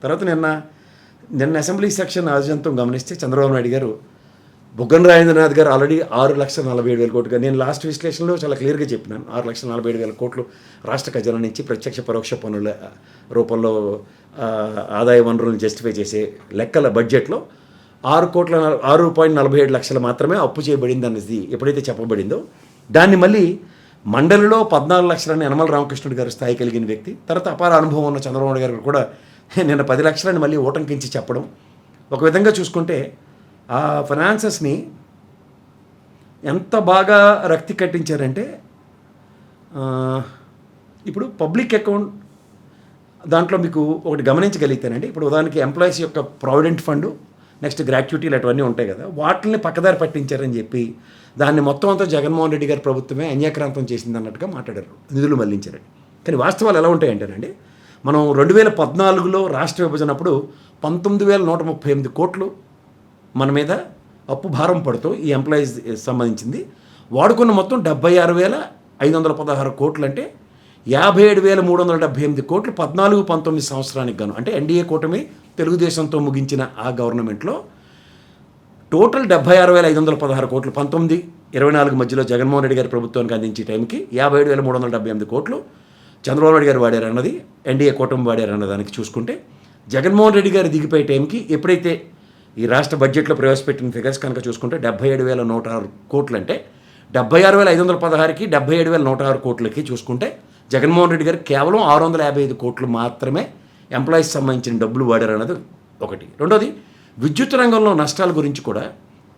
తర్వాత నిన్న assembly section ఆజంతం గమనిస్తే చంద్రబాబు నాయుడు గారు బుగ్గన రాజేంద్రనాథ్ గారు ఆల్రెడీ 6,47,000 కోట్లుగా నేను లాస్ట్ విశ్లేషణలో చాలా క్లియర్గా చెప్పినాను. 6,47,000 కోట్లు రాష్ట్ర ఖజానా నుంచి ప్రత్యక్ష పరోక్ష పన్నుల రూపంలో ఆదాయ వనరులను జస్టిఫై చేసే లెక్కల బడ్జెట్లో 6,47 లక్షలు మాత్రమే అప్పు చేయబడింది అనేది ఎప్పుడైతే చెప్పబడిందో దాన్ని మళ్ళీ మండలిలో 14 లక్షలని యనమల రామకృష్ణుడు గారు స్థాయి కలిగిన వ్యక్తి, తర్వాత అపార అనుభవం ఉన్న చంద్రబాబు నాయుడు గారు కూడా నిన్న 10 లక్షలని మళ్ళీ ఓటంకించి చెప్పడం, ఒక విధంగా చూసుకుంటే ఆ ఫైనాన్సెస్ని ఎంత బాగా రక్తి కట్టించారంటే ఇప్పుడు పబ్లిక్ అకౌంట్ దాంట్లో మీకు ఒకటి గమనించగలిగితేనండి. ఇప్పుడు ఉదాహరణకి ఎంప్లాయీస్ యొక్క ప్రావిడెంట్ ఫండ్, నెక్స్ట్ గ్రాట్యుటీలు అటువన్నీ ఉంటాయి కదా, వాటిని పక్కదారి పట్టించారని చెప్పి దాన్ని మొత్తం అంతా జగన్మోహన్ రెడ్డి గారి ప్రభుత్వమే అన్యాక్రాంతం చేసింది అన్నట్టుగా మాట్లాడారు, నిధులు మళ్లించారని. కానీ వాస్తవాలు ఎలా ఉంటాయంటేనండి, మనం 2014లో రాష్ట్ర విభజన అప్పుడు 19,138 కోట్లు మన మీద అప్పు భారం పడుతూ ఈ ఎంప్లాయీస్ సంబంధించింది వాడుకున్న మొత్తం 76,516 కోట్లు, అంటే 57,378 కోట్లు 14-19 సంవత్సరానికి గాను, అంటే ఎన్డీఏ కూటమి తెలుగుదేశంతో ముగించిన ఆ గవర్నమెంట్లో టోటల్ 76,516 కోట్లు 19-24 మధ్యలో జగన్మోహన్ రెడ్డి గారి ప్రభుత్వానికి అందించే టైంకి 57,378 కోట్లు చంద్రబాబు నాయుడు గారు వాడారు అన్నది, ఎన్డీఏ కూటమి వాడారు అన్నదానికి చూసుకుంటే, జగన్మోహన్ రెడ్డి గారు దిగిపోయే టైంకి ఎప్పుడైతే ఈ రాష్ట్ర బడ్జెట్లో ప్రవేశపెట్టిన ఫిగర్స్ కనుక చూసుకుంటే 77,106 కోట్లు, అంటే 76,516కి 77,106 కోట్లకి చూసుకుంటే జగన్మోహన్ రెడ్డి గారు కేవలం 655 కోట్లు మాత్రమే ఎంప్లాయీస్ సంబంధించిన డబ్బులు వాడారు అన్నది ఒకటి. రెండోది, విద్యుత్ రంగంలో నష్టాల గురించి కూడా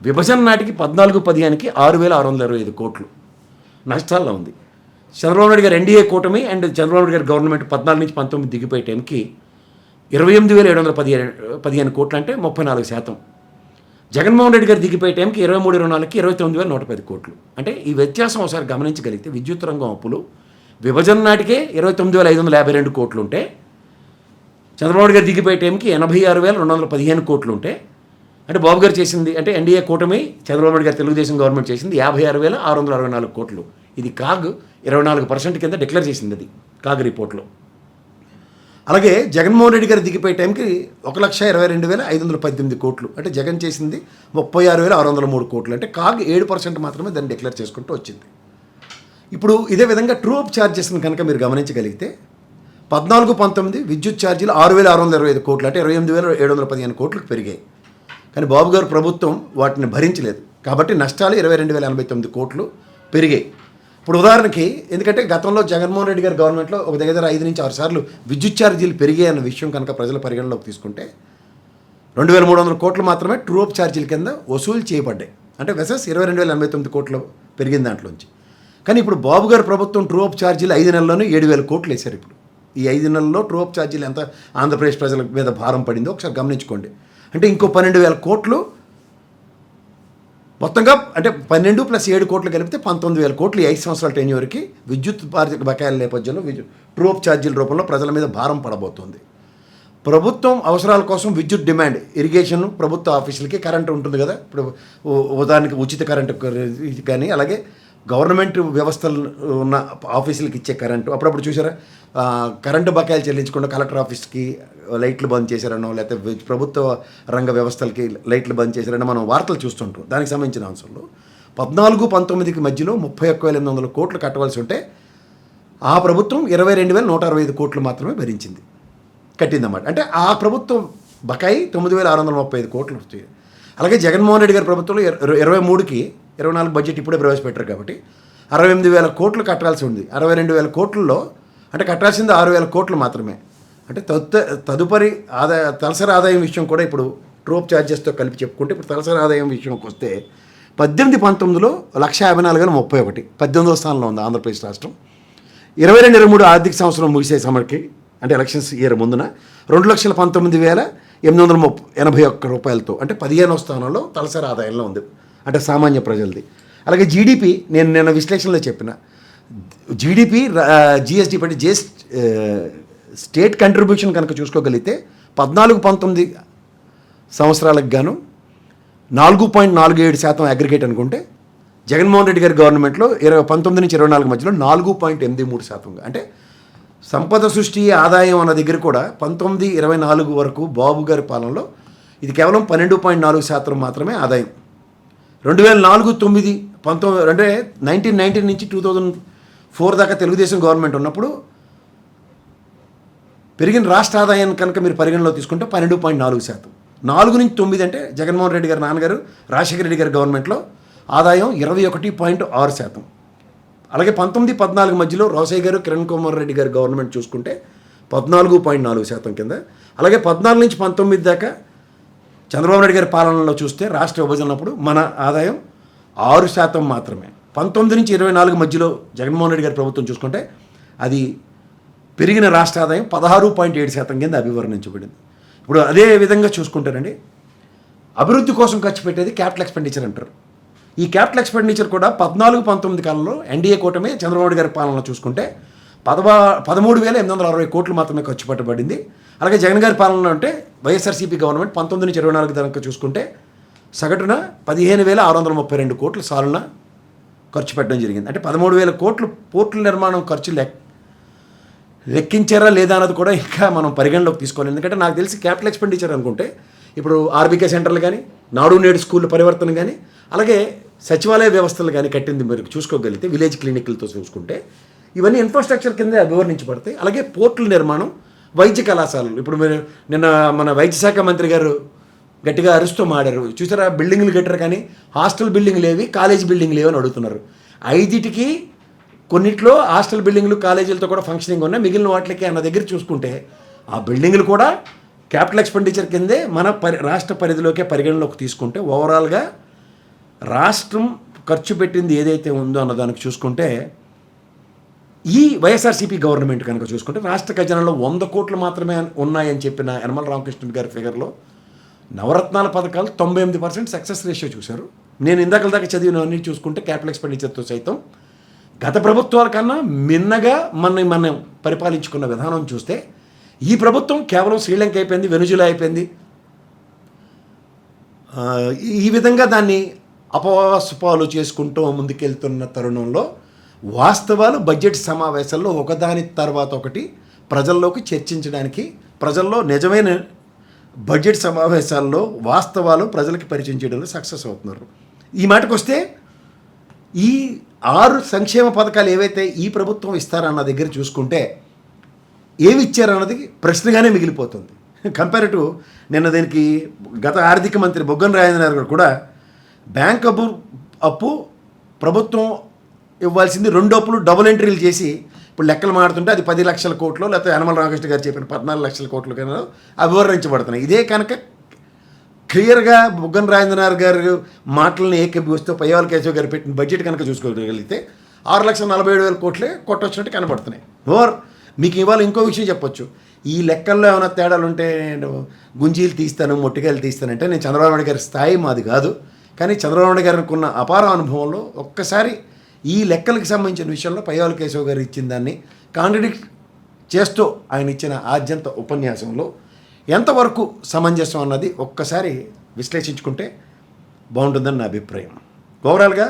విభజన నాటికి 14-15కి 6,625 కోట్లు నష్టాల్లో ఉంది. చంద్రబాబు నాయుడు గారు ఎన్డీఏ కూటమి అండ్ చంద్రబాబు నాయుడు గారి గవర్నమెంట్ 14-19 దిగిపోయే టైంకి 28,715 కోట్లు, అంటే 34%. జగన్మోహన్ రెడ్డి గారు దిగిపోయే టైంకి 23-24కి 29,110 కోట్లు. అంటే ఈ వ్యత్యాసం ఒకసారి గమనించగలిగితే విద్యుత్ రంగం అప్పులు విభజన నాటికే 29,552 కోట్లు ఉంటే, చంద్రబాబు గారు దిగిపోయే టైంకి 86,215 కోట్లు ఉంటే, అంటే బాబు గారు చేసింది, అంటే ఎన్డీఏ కూటమి చంద్రబాబు నాయుడు గారు తెలుగుదేశం గవర్నమెంట్ చేసింది 56,664 కోట్లు. ఇది కాగ్ 24% కింద డిక్లేర్ చేసింది, అది కాగ్ రిపోర్ట్లో. అలాగే జగన్మోహన్ రెడ్డి గారు దిగిపోయే టైంకి 1,22,518 కోట్లు, అంటే జగన్ చేసింది 36,603 కోట్లు, అంటే కాగ్ 7% మాత్రమే దాన్ని డిక్లేర్ చేసుకుంటూ వచ్చింది. ఇప్పుడు ఇదే విధంగా ట్రూ అప్ ఛార్జెస్ని కనుక మీరు గమనించగలిగితే 14-19 విద్యుత్ ఛార్జీలు 6,625 కోట్లు, అంటే 28,715 కోట్లకు పెరిగాయి. కానీ బాబు గారు ప్రభుత్వం వాటిని భరించలేదు కాబట్టి నష్టాలు 22,089 కోట్లు పెరిగాయి. ఇప్పుడు ఉదాహరణకి, ఎందుకంటే గతంలో జగన్మోహన్ రెడ్డి గారి గవర్నమెంట్లో ఒక దగ్గర 5-6 సార్లు విద్యుత్ ఛార్జీలు పెరిగాయి అన్న విషయం కనుక ప్రజల పరిగణలోకి తీసుకుంటే 2,300 కోట్లు మాత్రమే ట్రూ అప్ ఛార్జీల కింద వసూలు చేయబడ్డాయి, అంటే వెసెస్ 22,089 కోట్లు పెరిగిన దాంట్లోంచి. కానీ ఇప్పుడు బాబు గారి ప్రభుత్వం ట్రూ అప్ ఛార్జీలు 5 నెలల్లోనే 7,000 కోట్లు వేశారు. ఇప్పుడు ఈ 5 నెలల్లో ట్రూ అప్ ఛార్జీలు ఎంత ఆంధ్రప్రదేశ్ ప్రజల మీద భారం పడిందో ఒకసారి గమనించుకోండి. అంటే ఇంకో 12,000 కోట్లు మొత్తంగా, అంటే 12 + 7 కోట్లు కలిపితే 19,000 కోట్లు 5 సంవత్సరాల టెన్యూర్కి విద్యుత్ బకాయిల నేపథ్యంలో ట్రూ అప్ ఛార్జీల రూపంలో ప్రజల మీద భారం పడబోతోంది. ప్రభుత్వం అవసరాల కోసం విద్యుత్ డిమాండ్, ఇరిగేషన్, ప్రభుత్వ ఆఫీసులకి కరెంటు ఉంటుంది కదా, ఇప్పుడు ఉదాహరణకి ఉచిత కరెంటు కానీ, అలాగే గవర్నమెంట్ వ్యవస్థలు ఉన్న ఆఫీసులకి ఇచ్చే కరెంటు, అప్పుడప్పుడు చూసారా కరెంటు బకాయిలు చెల్లించకుండా కలెక్టర్ ఆఫీస్కి లైట్లు బంద్ చేశారనో, లేకపోతే ప్రభుత్వ రంగ వ్యవస్థలకి లైట్లు బంద్ చేశారనో మనం వార్తలు చూస్తుంటాం. దానికి సంబంధించిన అంశంలో 14-19కి మధ్యలో 31,800 కోట్లు కట్టవలసి ఉంటే ఆ ప్రభుత్వం 22,165 కోట్లు మాత్రమే భరించింది, కట్టిందన్నమాట. అంటే ఆ ప్రభుత్వం బకాయి 9,635 కోట్లు వస్తాయి. అలాగే జగన్మోహన్ రెడ్డి గారి ప్రభుత్వంలో 23-24 బడ్జెట్ ఇప్పుడే ప్రవేశపెట్టారు కాబట్టి 68,000 కోట్లు కట్టాల్సి ఉంది. 62,000 కోట్లలో అంటే కట్టాల్సింది 6,000 కోట్లు మాత్రమే. అంటే తదుపరి తలసరి ఆదాయం విషయం కూడా ఇప్పుడు ట్రూ అప్ ఛార్జెస్తో కలిపి చెప్పుకుంటే, ఇప్పుడు తలసరి ఆదాయం విషయంకి వస్తే 18-19లో 1,54,031, 18వ స్థానంలో ఉంది ఆంధ్రప్రదేశ్ రాష్ట్రం. 22-23 ఆర్థిక సంవత్సరం ముగిసే సమయానికి, అంటే ఎలక్షన్స్ ఇయర్ ముందున 2,19,881 రూపాయలతో, అంటే 15వ స్థానంలో తలసరి ఆదాయంలో ఉంది, అంటే సామాన్య ప్రజలది. అలాగే జీడిపి, నేను నిన్న విశ్లేషణలో చెప్పిన జీడిపి జిఎస్టీ పట్టి స్టేట్ కంట్రిబ్యూషన్ కనుక చూసుకోగలిగితే 14-19 సంవత్సరాలకు గాను 4.47% అగ్రిగేట్ అనుకుంటే, జగన్మోహన్ రెడ్డి గారి గవర్నమెంట్లో 19-24 మధ్యలో 4.83%, అంటే సంపద సృష్టి ఆదాయం అన్న దగ్గర కూడా 1924 వరకు బాబు గారి పాలనలో ఇది కేవలం 12.4% మాత్రమే ఆదాయం. 2004-9 అంటే 1990 నుంచి 2004 దాకా తెలుగుదేశం గవర్నమెంట్ ఉన్నప్పుడు పెరిగిన రాష్ట్ర ఆదాయాన్ని కనుక మీరు పరిగణలో తీసుకుంటే 12.4%. 4 నుంచి 9 అంటే జగన్మోహన్ రెడ్డి గారు నాన్నగారు రాజశేఖర రెడ్డి గారి గవర్నమెంట్లో ఆదాయం 21.6%. అలాగే 19-14 మధ్యలో రోసయ్య గారు కిరణ్ కుమార్ రెడ్డి గారి గవర్నమెంట్ చూసుకుంటే 14.4% కింద. అలాగే 14 నుంచి 19 దాకా చంద్రబాబు నాయుడు గారి పాలనలో చూస్తే రాష్ట్ర విభజనప్పుడు మన ఆదాయం 6% మాత్రమే. 19 నుంచి 24 మధ్యలో జగన్మోహన్ రెడ్డి గారి ప్రభుత్వం చూసుకుంటే అది పెరిగిన రాష్ట్ర ఆదాయం 16.7% కింద అభివర్ణించబడింది. ఇప్పుడు అదే విధంగా చూసుకుంటారండి, అభివృద్ధి కోసం ఖర్చు పెట్టేది క్యాపిటల్ ఎక్స్పెండిచర్ అంటారు. ఈ క్యాపిటల్ ఎక్స్పెండిచర్ కూడా 14-19 కాలంలో ఎన్డీఏ కూటమి చంద్రబాబు నాయుడు గారి పాలనలో చూసుకుంటే 13,860 కోట్లు మాత్రమే ఖర్చు పెట్టబడింది. అలాగే జగన్ గారి పాలనలో అంటే వైఎస్ఆర్సీపీ గవర్నమెంట్ 19 నుంచి 24 దాకా చూసుకుంటే సగటున 15,632 కోట్లు సాలున ఖర్చు పెట్టడం జరిగింది. అంటే 13,000 కోట్లు పోర్టుల నిర్మాణం ఖర్చు లెక్కించారా లేదా అన్నది కూడా ఇంకా మనం పరిగణలోకి తీసుకోవాలి. ఎందుకంటే నాకు తెలిసి క్యాపిటల్ ఎక్స్పెండిచర్ అనుకుంటే ఇప్పుడు ఆర్బీకే సెంటర్లు కానీ, నాడు నేడు స్కూళ్ళ పరివర్తన కానీ, అలాగే సచివాలయ వ్యవస్థలు కానీ కట్టింది మీరు చూసుకోగలిగితే విలేజ్ క్లినిక్లతో చూసుకుంటే ఇవన్నీ ఇన్ఫ్రాస్ట్రక్చర్ కింద అభివర్ణించబడతాయి. అలాగే పోర్టుల నిర్మాణం, వైద్య కళాశాలలు. ఇప్పుడు మీరు నిన్న మన వైద్య శాఖ మంత్రి గారు గట్టిగా అరుస్తూ మాడారు, చూసారా బిల్డింగ్లు కట్టారు కానీ హాస్టల్ బిల్డింగ్ లేవి, కాలేజ్ బిల్డింగ్ లేవు అని అడుగుతున్నారు. 5టికి కొన్నిట్లో హాస్టల్ బిల్డింగ్లు కాలేజీలతో కూడా ఫంక్షనింగ్ ఉన్నాయి, మిగిలిన వాటికి అన్న దగ్గర చూసుకుంటే ఆ బిల్డింగ్లు కూడా క్యాపిటల్ ఎక్స్పెండిచర్ కిందే మన రాష్ట్ర పరిధిలోకే పరిగణలోకి తీసుకుంటే ఓవరాల్గా రాష్ట్రం ఖర్చు పెట్టింది ఏదైతే ఉందో అన్నదానికి చూసుకుంటే ఈ వైఎస్ఆర్సీపీ గవర్నమెంట్ కనుక చూసుకుంటే రాష్ట్ర ఖజానాలో 100 కోట్లు మాత్రమే ఉన్నాయని చెప్పిన యనమల రామకృష్ణ గారి ఫిగర్లో నవరత్నాల పథకాలు 98% సక్సెస్ రేషియో చూశారు. నేను ఇందాక దాకా చదివినవన్నీ చూసుకుంటే క్యాపిటల్ ఎక్స్పెండిచర్తో సైతం గత ప్రభుత్వాల కన్నా మిన్నగా మనం పరిపాలించుకున్న విధానం చూస్తే ఈ ప్రభుత్వం కేవలం శ్రీలంక అయిపోయింది, వెనుజులా అయిపోయింది. ఈ విధంగా దాన్ని అపవాసుపాలు చేసుకుంటూ ముందుకెళ్తున్న తరుణంలో వాస్తవాలు బడ్జెట్ సమావేశాల్లో ఒకదాని తర్వాత ఒకటి ప్రజల్లోకి చర్చించడానికి, ప్రజల్లో నిజమైన బడ్జెట్ సమావేశాల్లో వాస్తవాలు ప్రజలకి పరిచయం చేయడంలో సక్సెస్ అవుతున్నారు. ఈ మాటకు వస్తే ఈ 6 సంక్షేమ పథకాలు ఏవైతే ఈ ప్రభుత్వం ఇస్తారన్న దగ్గర చూసుకుంటే ఏమి ఇచ్చారన్నది ప్రశ్నగానే మిగిలిపోతుంది. కంపేరిటివ్ నిన్న దీనికి గత ఆర్థిక మంత్రి బొగ్గన రాజేంద్ర గారు కూడా బ్యాంక్ అప్పు ప్రభుత్వం ఇవ్వాల్సింది 2 అప్పులు డబుల్ ఎంట్రీలు చేసి ఇప్పుడు లెక్కలు మాడుతుంటే అది 10 లక్షల కోట్లు, లేకపోతే యనమల రామకృష్ణ గారు చెప్పిన 14 లక్షల కోట్లు కన్నా అభివర్ణించబడుతున్నాయి. ఇదే కనుక క్లియర్గా బుగ్గన రాజేంద్రనాథ్ గారు మాటలను ఏకీభవిస్తూ పయ్యావల కేశవ్ గారు పెట్టిన బడ్జెట్ కనుక చూసుకోగలిగితే 6,47,000 కోట్లే కొట్టొచ్చినట్టు కనబడుతున్నాయి. మీకు ఇవాళ ఇంకో విషయం చెప్పొచ్చు, ఈ లెక్కల్లో ఏమైనా తేడాలు ఉంటే నేను గుంజీలు తీస్తాను, మొట్టికాయలు తీస్తానంటే నేను చంద్రబాబు నాయుడు గారి స్థాయి మాది కాదు. కానీ చంద్రబాబు నాయుడు గారికి ఉన్న అపార అనుభవంలో ఒక్కసారి ఈ లెక్కలకు సంబంధించిన విషయంలో పయ్యావల కేశవ్ గారు ఇచ్చిన దాన్ని కాంట్రడిక్ట్ చేస్తూ ఆయన ఇచ్చిన ఆద్యంత ఉపన్యాసంలో ఎంతవరకు సమంజసం అన్నది ఒక్కసారి విశ్లేషించుకుంటే బాగుంటుందని నా అభిప్రాయం. ఓవరాల్గా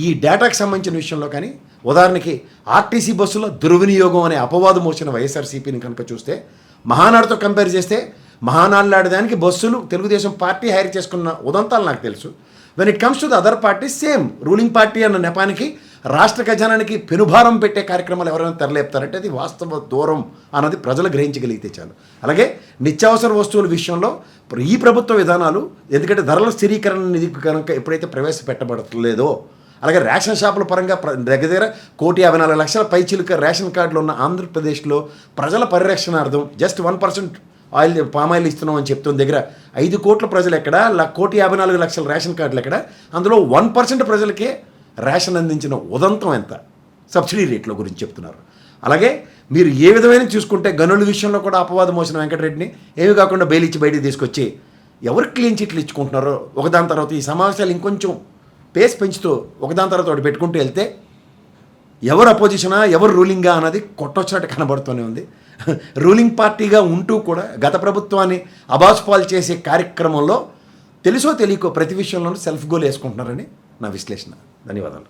ఈ డేటాకు సంబంధించిన విషయంలో కానీ ఉదాహరణకి ఆర్టీసీ బస్సులో దుర్వినియోగం అనే అపవాదు మోసిన వైఎస్ఆర్సీపీని కనుక చూస్తే మహానాడుతో కంపేర్ చేస్తే మహానాడులాడడానికి బస్సులు తెలుగుదేశం పార్టీ హైర్ చేసుకున్న ఉదంతాలు నాకు తెలుసు. When it comes to the other party same ruling party అన్న నెపానికి రాష్ట్ర ఖజానానికి పెనుభారం పెట్టే కార్యక్రమాలు ఎవరైనా తెరలేపుతారంటే అది వాస్తవ దూరం అన్నది ప్రజలు గ్రహించగలిగితే చాలు. అలాగే నిత్యావసర వస్తువుల విషయంలో ఈ ప్రభుత్వ విధానాలు, ఎందుకంటే ధరల స్థిరీకరణ నిధి కనుక ఎప్పుడైతే ప్రవేశపెట్టబడలేదో, అలాగే రేషన్ షాపుల పరంగా దగ్గర 1,54,00,000 పైచిలుక రేషన్ కార్డులు ఉన్న ఆంధ్రప్రదేశ్లో ప్రజల పరిరక్షణార్థం జస్ట్ 1% పామాయిల్ ఇస్తున్నాం అని చెప్తున్న దగ్గర 5 కోట్ల ప్రజలు ఎక్కడ, 1,54,00,000 రేషన్ కార్డులు ఎక్కడ, అందులో 1% ప్రజలకే రేషన్ అందించిన ఉదంతం ఎంత, సబ్సిడీ రేట్ల గురించి చెప్తున్నారు. అలాగే మీరు ఏ విధమైన చూసుకుంటే గనుల విషయంలో కూడా అపవాదం మోసిన వెంకటరెడ్డిని ఏమి కాకుండా బెయిల్ ఇచ్చి బయటికి తీసుకొచ్చి ఎవరు క్లీన్ చిట్లు ఇచ్చుకుంటున్నారో ఒకదాని తర్వాత ఈ సమావేశాలు ఇంకొంచెం పేస్ పెంచుతూ ఒకదాని తర్వాత ఒకటి పెట్టుకుంటూ వెళ్తే ఎవరు అపోజిషనా ఎవరు రూలింగా అన్నది కొట్టొచ్చినట్టు కనబడుతూనే ఉంది. రూలింగ్ పార్టీగా ఉంటూ కూడా గత ప్రభుత్వాన్ని అబాసుపాలు చేసే కార్యక్రమంలో తెలుసో తెలియకో ప్రతి విషయంలోనూ సెల్ఫ్ గోల్ వేసుకుంటున్నారని నా విశ్లేషణ. ధన్యవాదాలు.